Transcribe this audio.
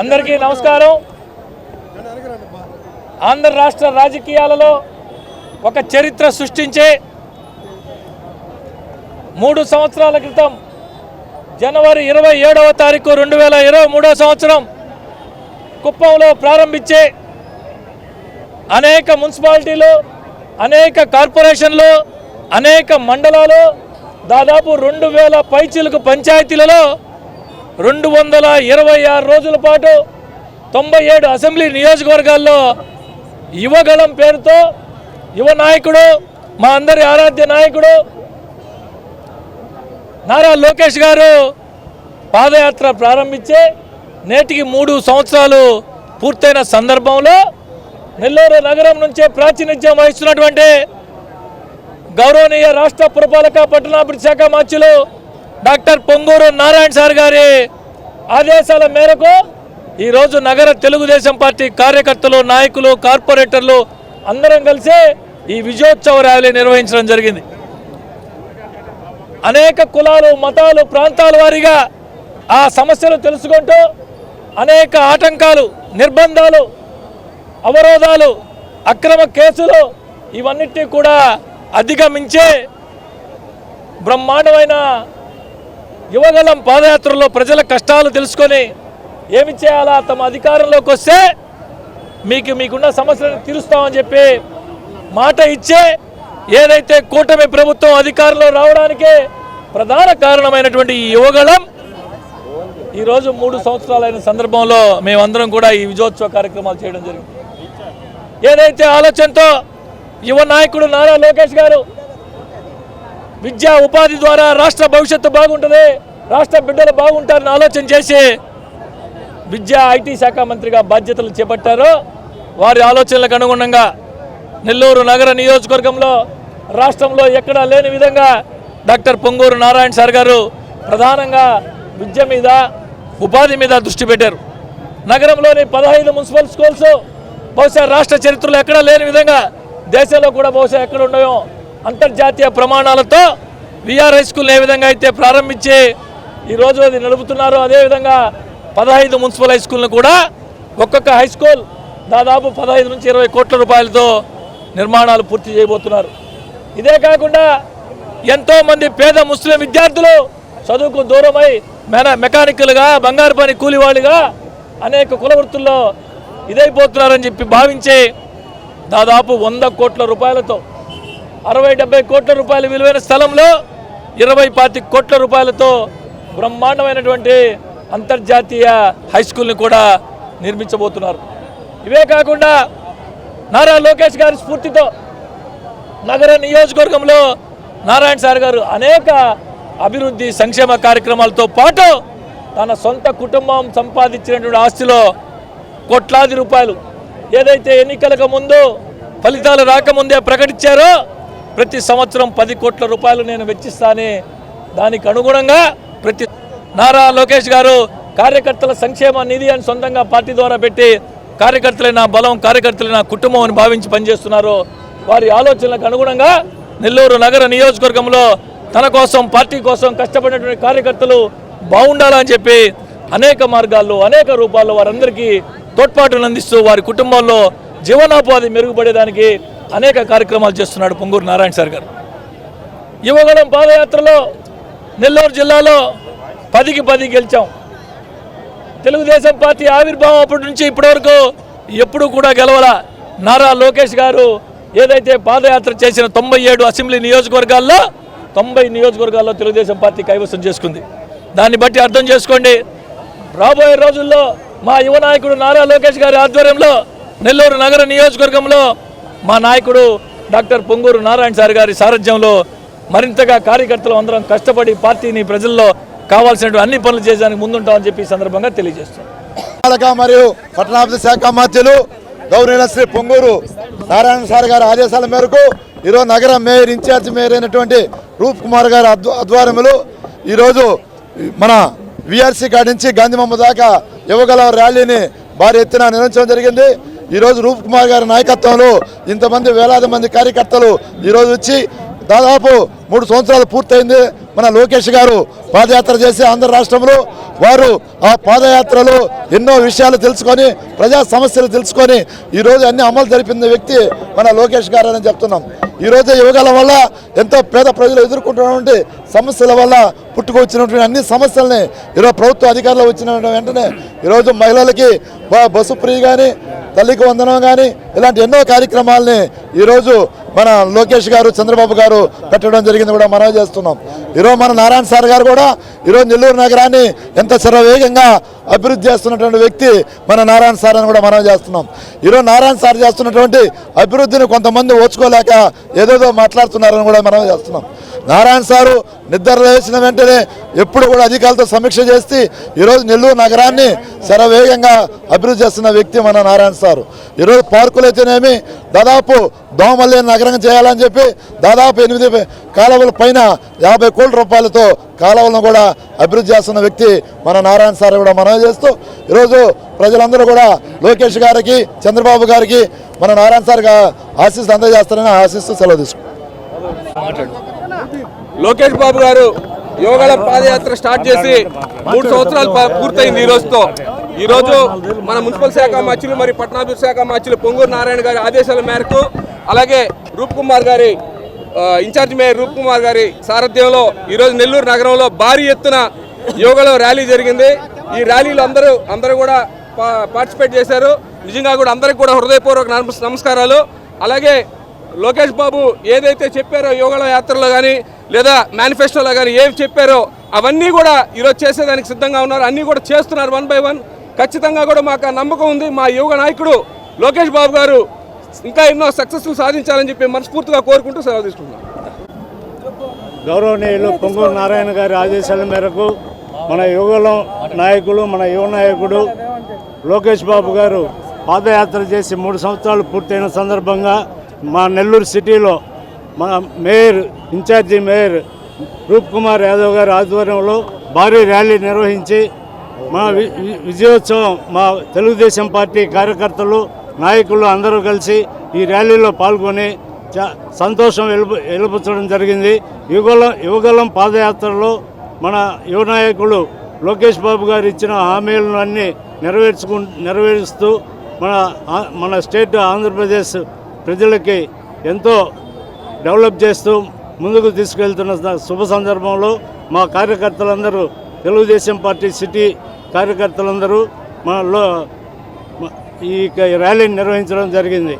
అందరికీ నమస్కారం. ఆంధ్ర రాష్ట్ర రాజకీయాలలో ఒక చరిత్ర సృష్టించే 3 సంవత్సరాల క్రితం జనవరి 27వ తారీఖు 2023వ సంవత్సరం కుప్పంలో ప్రారంభించే అనేక మున్సిపాలిటీలు, అనేక కార్పొరేషన్లు, అనేక మండలాలు, దాదాపు 2000 పైచిలుకు పంచాయతీలలో 226 రోజుల పాటు 97 అసెంబ్లీ నియోజకవర్గాల్లో యువగళం పేరుతో యువ నాయకుడు, మా అందరి ఆరాధ్య నాయకుడు నారా లోకేష్ గారు పాదయాత్ర ప్రారంభించే నేటికి 3 సంవత్సరాలు పూర్తయిన సందర్భంలో నెల్లూరు నగరం నుంచే ప్రాతినిధ్యం వహిస్తున్నటువంటి గౌరవనీయ రాష్ట్ర పురపాలక పట్టణాభివృద్ధి శాఖ మంత్రులు డాక్టర్ పొంగూరు నారాయణ సార్ గారి ఆదేశాల మేరకు ఈరోజు నగర తెలుగుదేశం పార్టీ కార్యకర్తలు, నాయకులు, కార్పొరేటర్లు అందరం కలిసి ఈ విజయోత్సవ ర్యాలీ నిర్వహించడం జరిగింది. అనేక కులాలు, మతాలు, ప్రాంతాల వారీగా ఆ సమస్యలు తెలుసుకుంటూ అనేక ఆటంకాలు, నిర్బంధాలు, అవరోధాలు, అక్రమ కేసులు ఇవన్నిటినీ కూడా అధిగమించే బ్రహ్మాండమైన యువగళం పాదయాత్రలో ప్రజల కష్టాలు తెలుసుకొని ఏమి చేయాలా, తమ అధికారంలోకి వస్తే మీకున్న సమస్యలను తీరుస్తామని చెప్పి మాట ఇచ్చే ఏదైతే కూటమి ప్రభుత్వం అధికారంలో రావడానికి ప్రధాన కారణమైనటువంటి ఈ యువగళం ఈరోజు 3 సంవత్సరాలైన సందర్భంలో మేమందరం కూడా ఈ విజయోత్సవ కార్యక్రమాలు చేయడం జరిగింది. ఏదైతే ఆలోచనతో యువ నాయకుడు నారా లోకేష్ గారు విద్యా ఉపాధి ద్వారా రాష్ట్ర భవిష్యత్తు బాగుంటుంది, రాష్ట్ర బిడ్డలు బాగుంటారని ఆలోచన చేసి విద్యా ఐటీ శాఖ మంత్రిగా బాధ్యతలు చేపట్టారో వారి ఆలోచనలకు అనుగుణంగా నెల్లూరు నగర నియోజకవర్గంలో రాష్ట్రంలో ఎక్కడా లేని విధంగా డాక్టర్ పొంగూరు నారాయణ సార్ గారు ప్రధానంగా విద్య మీద, ఉపాధి మీద దృష్టి పెట్టారు. నగరంలోని 15 మున్సిపల్ స్కూల్స్ బహుశా రాష్ట్ర చరిత్రలో ఎక్కడా లేని విధంగా, దేశంలో కూడా బహుశా ఎక్కడ ఉండవో అంతర్జాతీయ ప్రమాణాలతో విఆర్ హై స్కూల్ ఏ విధంగా అయితే ప్రారంభించి ఈరోజు అది నడుపుతున్నారో అదేవిధంగా 15 మున్సిపల్ హై స్కూల్ను కూడా ఒక్కొక్క హై స్కూల్ దాదాపు 15 నుంచి 20 కోట్ల రూపాయలతో నిర్మాణాలు పూర్తి చేయబోతున్నారు. ఇదే కాకుండా ఎంతోమంది పేద ముస్లిం విద్యార్థులు చదువుకు దూరమై మెకానికల్గా, బంగారు పని కూలివాళ్ళుగా అనేక కుల వృత్తుల్లో ఇదైపోతున్నారని చెప్పి భావించి దాదాపు 100 కోట్ల రూపాయలతో 60-70 కోట్ల రూపాయల విలువైన స్థలంలో 20-25 కోట్ల రూపాయలతో బ్రహ్మాండమైనటువంటి అంతర్జాతీయ హై స్కూల్ని కూడా నిర్మించబోతున్నారు. ఇవే కాకుండా నారా లోకేష్ గారి స్ఫూర్తితో నగర నియోజకవర్గంలో నారాయణ సార్ గారు అనేక అభివృద్ధి సంక్షేమ కార్యక్రమాలతో పాటు తన సొంత కుటుంబం సంపాదించినటువంటి ఆస్తిలో కోట్లాది రూపాయలు ఏదైతే ఎన్నికలకు ముందు ఫలితాలు రాకముందే ప్రకటించారో ప్రతి సంవత్సరం 10 కోట్ల రూపాయలు నేను వెచ్చిస్తానే దానికి అనుగుణంగా ప్రతి నారా లోకేష్ గారు కార్యకర్తల సంక్షేమ నిధి అని సొంతంగా పార్టీ ద్వారా పెట్టి కార్యకర్తలే నా బలం, కార్యకర్తలే నా కుటుంబం అని భావించి పనిచేస్తున్నారు. వారి ఆలోచనలకు అనుగుణంగా నెల్లూరు నగర నియోజకవర్గంలో తన కోసం, పార్టీ కోసం కష్టపడినటువంటి కార్యకర్తలు బాగుండాలని చెప్పి అనేక మార్గాల్లో, అనేక రూపాల్లో వారందరికీ తోడ్పాటును అందిస్తూ వారి కుటుంబాల్లో జీవనోపాధి మెరుగుపడేదానికి అనేక కార్యక్రమాలు చేస్తున్నాడు పొంగూరు నారాయణ సార్ గారు. యువగళం పాదయాత్రలో నెల్లూరు జిల్లాలో 10కి 10 గెలిచాం. తెలుగుదేశం పార్టీ ఆవిర్భావం అప్పటి నుంచి ఇప్పటివరకు ఎప్పుడూ కూడా గెలవల. నారా లోకేష్ గారు ఏదైతే పాదయాత్ర చేసిన 97 అసెంబ్లీ నియోజకవర్గాల్లో 90 నియోజకవర్గాల్లో తెలుగుదేశం పార్టీ కైవసం చేసుకుంది. దాన్ని బట్టి అర్థం చేసుకోండి, రాబోయే రోజుల్లో మా యువ నాయకుడు నారా లోకేష్ గారి ఆధ్వర్యంలో నెల్లూరు నగర నియోజకవర్గంలో మా నాయకుడు డాక్టర్ పొంగూరు నారాయణ సార్ గారి సారథ్యంలో మరింతగా కార్యకర్తలు అందరం కష్టపడి పార్టీని ప్రజల్లో కావాల్సిన అన్ని పనులు చేయడానికి ముందుంటామని చెప్పి ఈ సందర్భంగా తెలియజేస్తాం. మరియు పట్టణాభివృద్ధి శాఖ మంత్రులు గౌరవ శ్రీ పొంగూరు నారాయణ సార్ గారి ఆదేశాల మేరకు ఈరోజు నగర మేయర్, ఇన్ఛార్జ్ మేయర్ అయినటువంటి రూప్ కుమార్ గారి ఆధ్వర్యంలో ఈరోజు మన విఆర్సీ కాడి నుంచి గాంధీ బొమ్మ దాకా యువగల ర్యాలీని భారీ ఎత్తున నిర్వహించడం జరిగింది. ఈరోజు రూప్ కుమార్ గారి నాయకత్వంలో ఇంతమంది వేలాది మంది కార్యకర్తలు ఈరోజు వచ్చి దాదాపు 3 సంవత్సరాలు పూర్తయింది. మన లోకేష్ గారు పాదయాత్ర చేసి ఆంధ్ర రాష్ట్రంలో వారు ఆ పాదయాత్రలో ఎన్నో విషయాలు తెలుసుకొని ప్రజా సమస్యలు తెలుసుకొని ఈరోజు అన్ని అమలు జరిపిన వ్యక్తి మన లోకేష్ గారు అని చెప్తున్నాం. ఈరోజు యువగల వల్ల ఎంతో పేద ప్రజలు ఎదుర్కొంటున్నటువంటి సమస్యల వల్ల పుట్టుకొచ్చినటువంటి అన్ని సమస్యల్ని ఈరోజు ప్రభుత్వ అధికారులు వచ్చిన వెంటనే ఈరోజు మహిళలకి బస్సు ఫ్రీ కానీ తల్లికి వందనం కానీ ఇలాంటి ఎన్నో కార్యక్రమాలని ఈరోజు మన లోకేష్ గారు చంద్రబాబు గారు పెట్టడం జరిగింది కూడా మనం చేస్తున్నాం. ఈరోజు మన నారాయణ సార్ గారు కూడా ఈరోజు నెల్లూరు నగరాన్ని ఎంత శరవేగంగా అభివృద్ధి చేస్తున్నటువంటి వ్యక్తి మన నారాయణ సార్ అని కూడా మనం చేస్తున్నాం. ఈరోజు నారాయణ సార్ చేస్తున్నటువంటి అభివృద్ధిని కొంతమంది ఓచుకోలేక ఏదేదో మాట్లాడుతున్నారని కూడా మనం చేస్తున్నాం. నారాయణ సారు నిద్ర లేచిన వెంటనే ఎప్పుడు కూడా అధికారులతో సమీక్ష చేసి ఈరోజు నెల్లూరు నగరాన్ని శరవేగంగా అభివృద్ధి చేస్తున్న వ్యక్తి మన నారాయణ సారు. ఈరోజు పార్కులు అయితేనేమి దాదాపు దోమల్లేని నగరం చేయాలని చెప్పి దాదాపు 8 కాలువల పైన 50 కోట్ల రూపాయలతో కాలువలను కూడా అభివృద్ధి చేస్తున్న వ్యక్తి మన నారాయణ సార్ కూడా మనం చేస్తూ ఈరోజు ప్రజలందరూ కూడా లోకేష్ గారికి చంద్రబాబు గారికి మన నారాయణ సార్ ఆశీస్సు అందజేస్తారని ఆశిస్తూ సెలవు తీసుకుంటాం. లోకేష్ బాబు గారు యువగళ పాదయాత్ర స్టార్ట్ చేసి 3 సంవత్సరాలు పూర్తయింది ఈ రోజు మన మున్సిపల్ శాఖ మార్చులు మరియు పట్టణాభివృద్ధి శాఖ మార్చులు పొంగూరు నారాయణ గారి ఆదేశాల మేరకు అలాగే రూప్ కుమార్ గారి ఇన్ఛార్జ్ మేయర్ రూప్ కుమార్ గారి సారథ్యంలో ఈరోజు నెల్లూరు నగరంలో భారీ ఎత్తున యువగళ ర్యాలీ జరిగింది. ఈ ర్యాలీలో అందరూ కూడా పార్టిసిపేట్ చేశారు. నిజంగా కూడా అందరికీ కూడా హృదయపూర్వక నమస్కారాలు. అలాగే లోకేష్ బాబు ఏదైతే చెప్పారో యువగళ యాత్రలో కానీ లేదా మేనిఫెస్టోలో కానీ ఏమి చెప్పారో అవన్నీ కూడా ఈరోజు చేసేదానికి సిద్ధంగా ఉన్నారు. అన్నీ కూడా చేస్తున్నారు 1 by 1. ఖచ్చితంగా కూడా మాకు నమ్మకం ఉంది. మా యువ నాయకుడు లోకేష్ బాబు గారు ఇంకా ఎన్నో సక్సెస్ఫుల్ సాధించాలని చెప్పి మనస్ఫూర్తిగా కోరుకుంటూ సెలవు తీసుకుంటున్నాం. గౌరవనీయులు పొంగూరు నారాయణ గారి ఆదేశాల మేరకు మన యువగలం నాయకులు మన యువ నాయకుడు లోకేష్ బాబు గారు పాదయాత్ర చేసి 3 సంవత్సరాలు పూర్తయిన సందర్భంగా మా నెల్లూరు సిటీలో మన మేయర్ ఇన్ఛార్జి మేయర్ రూప్ కుమార్ యాదవ్ గారి ఆధ్వర్యంలో భారీ ర్యాలీ నిర్వహించి మా విజయోత్సవం మా తెలుగుదేశం పార్టీ కార్యకర్తలు నాయకులు అందరూ కలిసి ఈ ర్యాలీలో పాల్గొని సంతోషం వెలుపుచ్చడం జరిగింది. యువగలం పాదయాత్రలో మన యువ నాయకులు లోకేష్ బాబు గారు ఇచ్చిన హామీలను అన్నీ నెరవేరుస్తూ మన స్టేట్ ఆంధ్రప్రదేశ్ ప్రజలకి ఎంతో డెవలప్ చేస్తూ ముందుకు తీసుకెళ్తున్న శుభ సందర్భంలో మా కార్యకర్తలందరూ తెలుగుదేశం పార్టీ సిటీ కార్యకర్తలందరూ ఈ ర్యాలీని నిర్వహించడం జరిగింది.